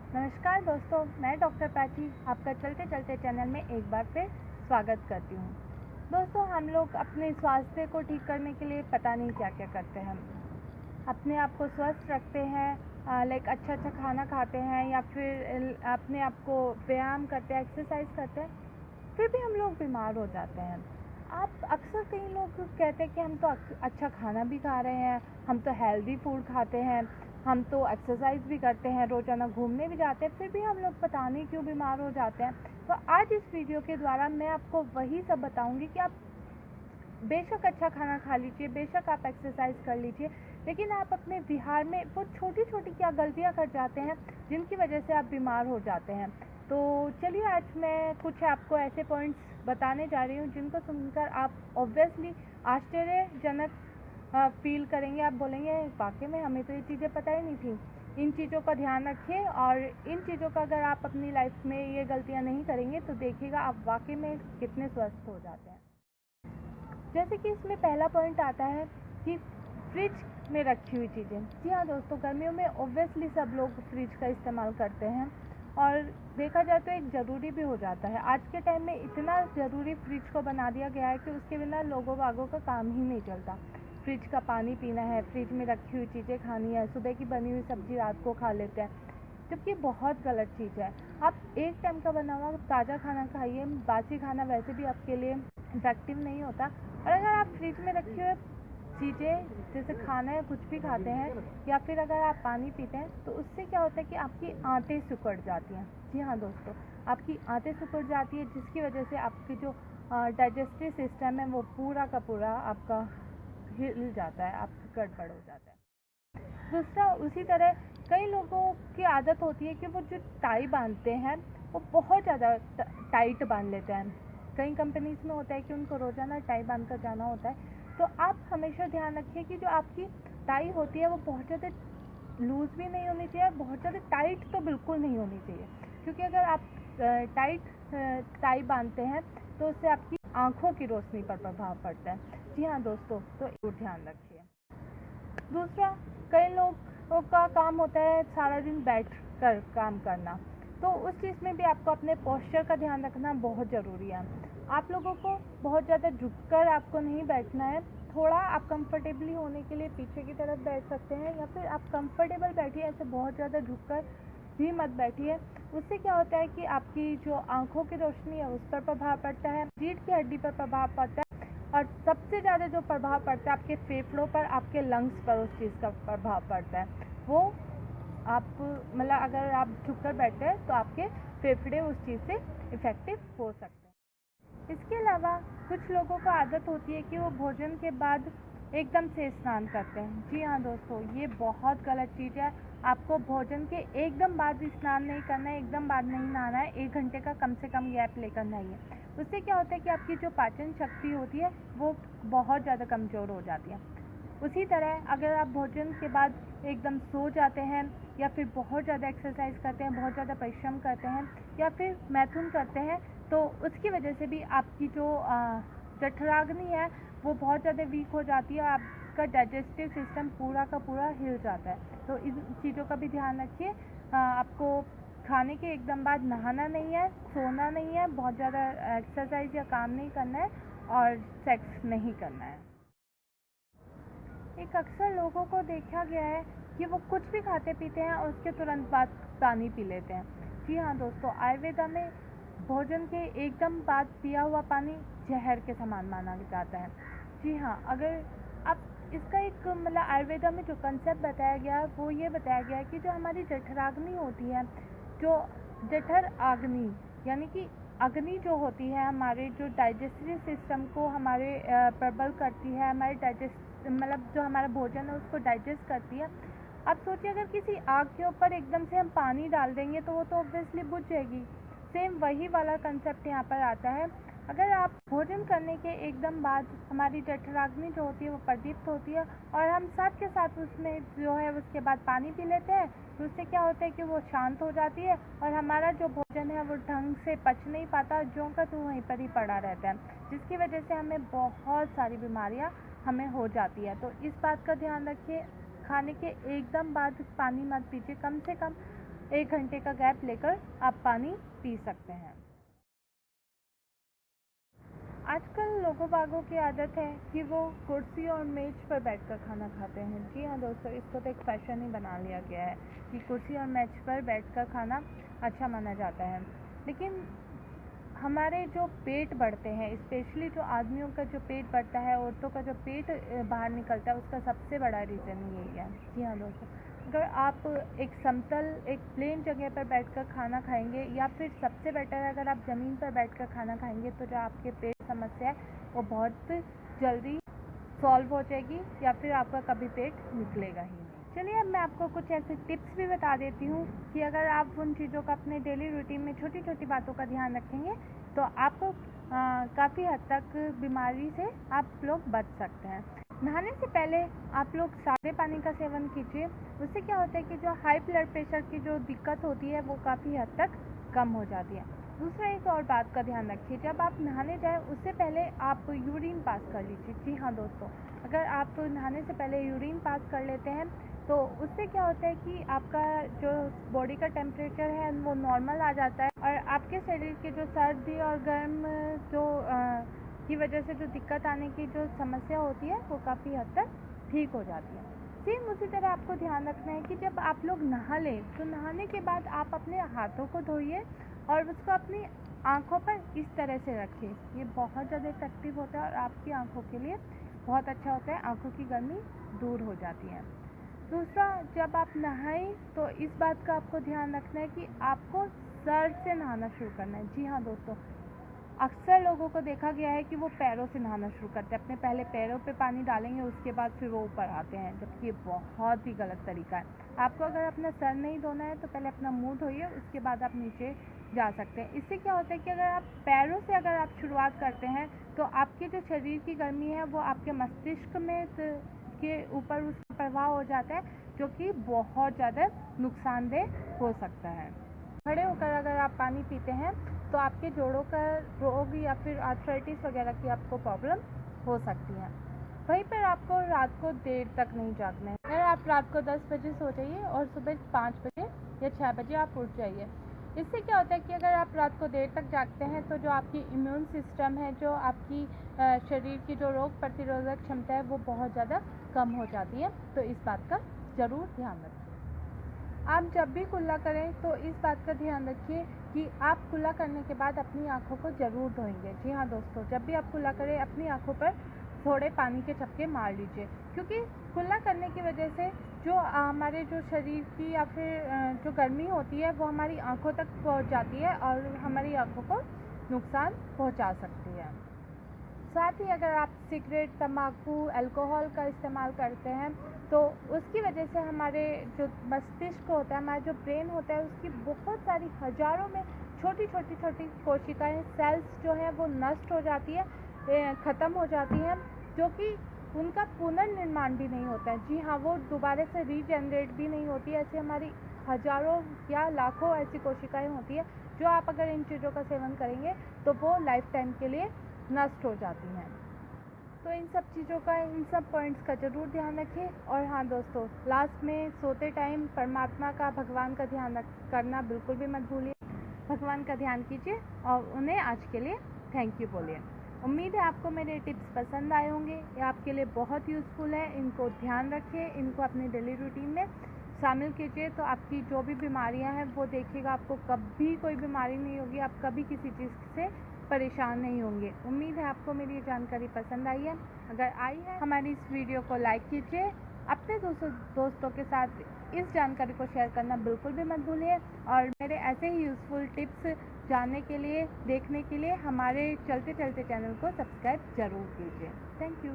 नमस्कार दोस्तों, मैं डॉक्टर प्राची आपका चलते चलते चैनल में एक बार फिर स्वागत करती हूँ। दोस्तों, हम लोग अपने स्वास्थ्य को ठीक करने के लिए पता नहीं क्या क्या करते हैं। अपने आप को स्वस्थ रखते हैं, लाइक अच्छा खाना खाते हैं या फिर अपने आप को व्यायाम करते हैं, एक्सरसाइज करते हैं, फिर भी हम लोग बीमार हो जाते हैं। आप अक्सर कई लोग कहते हैं कि हम तो अच्छा खाना भी खा रहे हैं, हम तो हेल्दी फूड खाते हैं, हम तो एक्सरसाइज भी करते हैं, रोज़ाना घूमने भी जाते हैं, फिर भी हम लोग पता नहीं क्यों बीमार हो जाते हैं। तो आज इस वीडियो के द्वारा मैं आपको वही सब बताऊंगी कि आप बेशक अच्छा खाना खा लीजिए, बेशक आप एक्सरसाइज कर लीजिए, लेकिन आप अपने बिहार में वो छोटी छोटी क्या गलतियां कर जाते हैं जिनकी वजह से आप बीमार हो जाते हैं। तो चलिए, आज मैं कुछ आपको ऐसे पॉइंट्स बताने जा रही हूँ जिनको सुनकर आप ऑब्वियसली आश्चर्यजनक फील करेंगे। आप बोलेंगे वाकई में हमें तो ये चीज़ें पता ही नहीं थी। इन चीज़ों का ध्यान रखिए और इन चीज़ों का अगर आप अपनी लाइफ में ये गलतियाँ नहीं करेंगे तो देखिएगा आप वाकई में कितने स्वस्थ हो जाते हैं। जैसे कि इसमें पहला पॉइंट आता है कि फ्रिज में रखी हुई चीज़ें। जी हाँ दोस्तों, गर्मियों में ऑब्वियसली सब लोग फ्रिज का इस्तेमाल करते हैं और देखा जाए तो एक ज़रूरी भी हो जाता है। आज के टाइम में इतना ज़रूरी फ्रिज को बना दिया गया है कि उसके बिना लोगों बागों का काम ही नहीं चलता। फ्रिज का पानी पीना है, फ्रिज में रखी हुई चीज़ें खानी है, सुबह की बनी हुई सब्जी रात को खा लेते हैं, जबकि बहुत गलत चीज़ है। आप एक टाइम का बना हुआ ताज़ा खाना खाइए। बासी खाना वैसे भी आपके लिए इफेक्टिव नहीं होता। और अगर आप फ्रिज में रखी हुई चीज़ें जैसे खाना है, कुछ भी खाते हैं या फिर अगर आप पानी पीते हैं तो उससे क्या होता है कि आपकी आंतें सिकुड़ जाती हैं। जी हाँ दोस्तों, आपकी आंतें सिकुड़ जाती है जिसकी वजह से आपकी जो डाइजेस्टिव सिस्टम है वो पूरा का पूरा आपका हिल जाता है, आपका गड़बड़ हो जाता है। दूसरा, उसी तरह कई लोगों की आदत होती है कि वो जो टाई बांधते हैं वो बहुत ज़्यादा टाइट बांध लेते हैं। कई कंपनीज में होता है कि उनको रोज़ाना टाई बांध कर जाना होता है। तो आप हमेशा ध्यान रखिए कि जो आपकी टाई होती है वो बहुत ज़्यादा लूज़ भी नहीं होनी चाहिए, बहुत ज़्यादा टाइट तो बिल्कुल नहीं होनी चाहिए, क्योंकि अगर आप टाइट टाई बांधते हैं तो उससे आपकी आँखों की रोशनी पर प्रभाव पड़ता है। जी हाँ दोस्तों, तो ध्यान रखिए। दूसरा, कई लोगों का काम होता है सारा दिन बैठ कर काम करना, तो उस चीज़ में भी आपको अपने पोस्चर का ध्यान रखना बहुत ज़रूरी है। आप लोगों को बहुत ज़्यादा झुककर आपको नहीं बैठना है। थोड़ा आप कंफर्टेबली होने के लिए पीछे की तरफ बैठ सकते हैं या फिर आप कंफर्टेबल बैठिए, ऐसे बहुत ज़्यादा झुककर भी मत बैठिए। उससे क्या होता है कि आपकी जो आंखों की रोशनी है उस पर प्रभाव पड़ता है, रीढ़ की हड्डी पर प्रभाव पड़ता है और सबसे ज़्यादा जो प्रभाव पड़ता है आपके फेफड़ों पर, आपके लंग्स पर उस चीज़ का प्रभाव पड़ता है। वो आप मतलब अगर आप झुककर बैठते हैं तो आपके फेफड़े उस चीज़ से इफ़ेक्टिव हो सकते हैं। इसके अलावा कुछ लोगों को आदत होती है कि वो भोजन के बाद एकदम से स्नान करते हैं। जी हाँ दोस्तों, ये बहुत गलत चीज़ है। आपको भोजन के एकदम बाद स्नान नहीं करना है, एकदम बाद नहीं नहाना है, 1 घंटे का कम से कम गैप लेकर नहाइए। उससे क्या होता है कि आपकी जो पाचन शक्ति होती है वो बहुत ज़्यादा कमज़ोर हो जाती है। उसी तरह अगर आप भोजन के बाद एकदम सो जाते हैं या फिर बहुत ज़्यादा एक्सरसाइज करते हैं, बहुत ज़्यादा परिश्रम करते हैं या फिर मैथुन करते हैं, तो उसकी वजह से भी आपकी जो जठराग्नि है वो बहुत ज़्यादा वीक हो जाती है, आपका डाइजेस्टिव सिस्टम पूरा का पूरा हिल जाता है। तो इन चीज़ों का भी ध्यान रखिए। आपको खाने के एकदम बाद नहाना नहीं है, सोना नहीं है, बहुत ज़्यादा एक्सरसाइज या काम नहीं करना है और सेक्स नहीं करना है। एक अक्सर लोगों को देखा गया है कि वो कुछ भी खाते पीते हैं और उसके तुरंत बाद पानी पी लेते हैं। जी हाँ दोस्तों, आयुर्वेदा में भोजन के एकदम बाद पिया हुआ पानी जहर के समान माना जाता है। जी हाँ, अगर आप इसका एक मतलब आयुर्वेदा में जो कंसेप्ट बताया गया है वो ये बताया गया है कि जो हमारी जठराग्नि होती है, जो जठर अग्नि यानी कि अग्नि जो होती है हमारे जो डाइजेस्टिव सिस्टम को हमारे प्रबल करती है, हमारे डाइजेस्ट मतलब जो हमारा भोजन है उसको डाइजेस्ट करती है। अब सोचिए अगर किसी आग के ऊपर एकदम से हम पानी डाल देंगे तो वो तो ऑब्वियसली बुझ जाएगी। सेम वही वाला कंसेप्ट यहाँ पर आता है। अगर आप भोजन करने के एकदम बाद हमारी जठराग्नि जो होती है वो प्रदीप्त होती है और हम साथ के साथ उसमें जो है उसके बाद पानी पी लेते हैं, तो उससे क्या होता है कि वो शांत हो जाती है और हमारा जो भोजन है वो ढंग से पच नहीं पाता, ज्यों का त्यों वहीं पर ही पड़ा रहता है, जिसकी वजह से हमें बहुत सारी बीमारियाँ हमें हो जाती है। तो इस बात का ध्यान रखिए, खाने के एकदम बाद पानी मत पीजिए, कम से कम 1 घंटे का गैप लेकर आप पानी पी सकते हैं। आजकल लोगों बागों की आदत है कि वो कुर्सी और मेज पर बैठकर खाना खाते हैं। जी हाँ दोस्तों, इसको तो एक फैशन ही बना लिया गया है कि कुर्सी और मेज पर बैठकर खाना अच्छा माना जाता है। लेकिन हमारे जो पेट बढ़ते हैं, स्पेशली जो आदमियों का जो पेट बढ़ता है, औरतों का जो पेट बाहर निकलता है, उसका सबसे बड़ा रीज़न यही है। जी हाँ दोस्तों, अगर आप एक समतल, एक प्लेन जगह पर बैठकर खाना खाएंगे या फिर सबसे बेटर है अगर आप ज़मीन पर बैठकर खाना खाएंगे तो जो आपके पेट समस्या है वो बहुत जल्दी सॉल्व हो जाएगी या फिर आपका कभी पेट निकलेगा ही नहीं। चलिए अब मैं आपको कुछ ऐसे टिप्स भी बता देती हूँ कि अगर आप उन चीज़ों का अपने डेली रूटीन में छोटी छोटी बातों का ध्यान रखेंगे तो आपको काफ़ी हद तक बीमारी से आप लोग बच सकते हैं। नहाने से पहले आप लोग सादे पानी का सेवन कीजिए। उससे क्या होता है कि जो हाई ब्लड प्रेशर की जो दिक्कत होती है वो काफ़ी हद तक कम हो जाती है। दूसरा एक और बात का ध्यान रखिए, जब आप नहाने जाएं उससे पहले आप यूरिन पास कर लीजिए। जी हाँ दोस्तों, अगर आप नहाने से पहले यूरिन पास कर लेते हैं तो उससे क्या होता है कि आपका जो बॉडी का टेम्परेचर है वो नॉर्मल आ जाता है और आपके शरीर की जो सर्दी और गर्म जो की वजह से जो दिक्कत आने की जो समस्या होती है वो काफ़ी हद तक ठीक हो जाती है। सेम उसी तरह आपको ध्यान रखना है कि जब आप लोग नहा लें तो नहाने के बाद आप अपने हाथों को धोइए और उसको अपनी आँखों पर इस तरह से रखें। ये बहुत ज़्यादा इफेक्टिव होता है और आपकी आँखों के लिए बहुत अच्छा होता है, आँखों की गर्मी दूर हो जाती है। दूसरा, जब आप नहाएं तो इस बात का आपको ध्यान रखना है कि आपको सर से नहाना शुरू करना है। जी हाँ दोस्तों, अक्सर लोगों को देखा गया है कि वो पैरों से नहाना शुरू करते हैं, अपने पहले पैरों पे पानी डालेंगे उसके बाद फिर वो ऊपर आते हैं, जबकि ये बहुत ही गलत तरीका है। आपको अगर अपना सर नहीं धोना है तो पहले अपना मुंह धोइए, उसके बाद आप नीचे जा सकते हैं। इससे क्या होता है कि अगर आप पैरों से अगर आप शुरुआत करते हैं तो आपके जो शरीर की गर्मी है वो आपके मस्तिष्क में के ऊपर उसका प्रभाव हो जाता है, जो कि बहुत ज़्यादा नुकसानदेह हो सकता है। खड़े होकर अगर आप पानी पीते हैं तो आपके जोड़ों का रोग या फिर आर्थराइटिस वगैरह की आपको प्रॉब्लम हो सकती है। वहीं पर आपको रात को देर तक नहीं जागना है। अगर आप रात को 10 बजे सो जाइए और सुबह 5 बजे या 6 बजे आप उठ जाइए। इससे क्या होता है कि अगर आप रात को देर तक जागते हैं तो जो आपकी इम्यून सिस्टम है, जो आपकी शरीर की जो रोग प्रतिरोधक क्षमता है वो बहुत ज़्यादा कम हो जाती है। तो इस बात का ज़रूर ध्यान रखिए। आप जब भी कुल्ला करें तो इस बात का ध्यान रखिए कि आप कुल्ला करने के बाद अपनी आँखों को ज़रूर धोएंगे। जी हाँ दोस्तों, जब भी आप कुल्ला करें अपनी आँखों पर थोड़े पानी के चपके मार लीजिए, क्योंकि कुल्ला करने की वजह से जो हमारे जो शरीर की या फिर जो गर्मी होती है वो हमारी आँखों तक पहुँच जाती है और हमारी आँखों को नुकसान पहुँचा सकती है। साथ ही अगर आप सिगरेट, तंबाकू, अल्कोहल का इस्तेमाल करते हैं तो उसकी वजह से हमारे जो मस्तिष्क होता है, हमारा जो ब्रेन होता है, उसकी बहुत सारी हज़ारों में छोटी छोटी कोशिकाएं, सेल्स जो है वो नष्ट हो जाती है, ख़त्म हो जाती हैं, जो कि उनका पुनर्निर्माण भी नहीं होता है। जी हाँ, वो दोबारा से रीजनरेट भी नहीं होती है। ऐसे हमारी हज़ारों या लाखों ऐसी कोशिकाएं होती है जो आप अगर इन चीज़ों का सेवन करेंगे तो वो लाइफ टाइम के लिए नष्ट हो जाती हैं। तो इन सब चीज़ों का, इन सब पॉइंट्स का ज़रूर ध्यान रखें। और हाँ दोस्तों, लास्ट में सोते टाइम परमात्मा का, भगवान का ध्यान करना बिल्कुल भी मत भूलिए। भगवान का ध्यान कीजिए और उन्हें आज के लिए थैंक यू बोलिए। उम्मीद है आपको मेरे टिप्स पसंद आए होंगे, ये आपके लिए बहुत यूज़फुल है। इनको ध्यान रखिए, इनको अपने डेली रूटीन में शामिल कीजिए तो आपकी जो भी बीमारियां हैं वो देखिएगा, आपको कभी कोई बीमारी नहीं होगी, आप कभी किसी चीज़ से परेशान नहीं होंगे। उम्मीद है आपको मेरी ये जानकारी पसंद आई है। अगर आई है हमारी इस वीडियो को लाइक कीजिए, अपने दोस्तों के साथ इस जानकारी को शेयर करना बिल्कुल भी मत भूलिए और मेरे ऐसे ही यूज़फुल टिप्स जानने के लिए, देखने के लिए हमारे चलते चलते चैनल को सब्सक्राइब ज़रूर कीजिए। Thank you.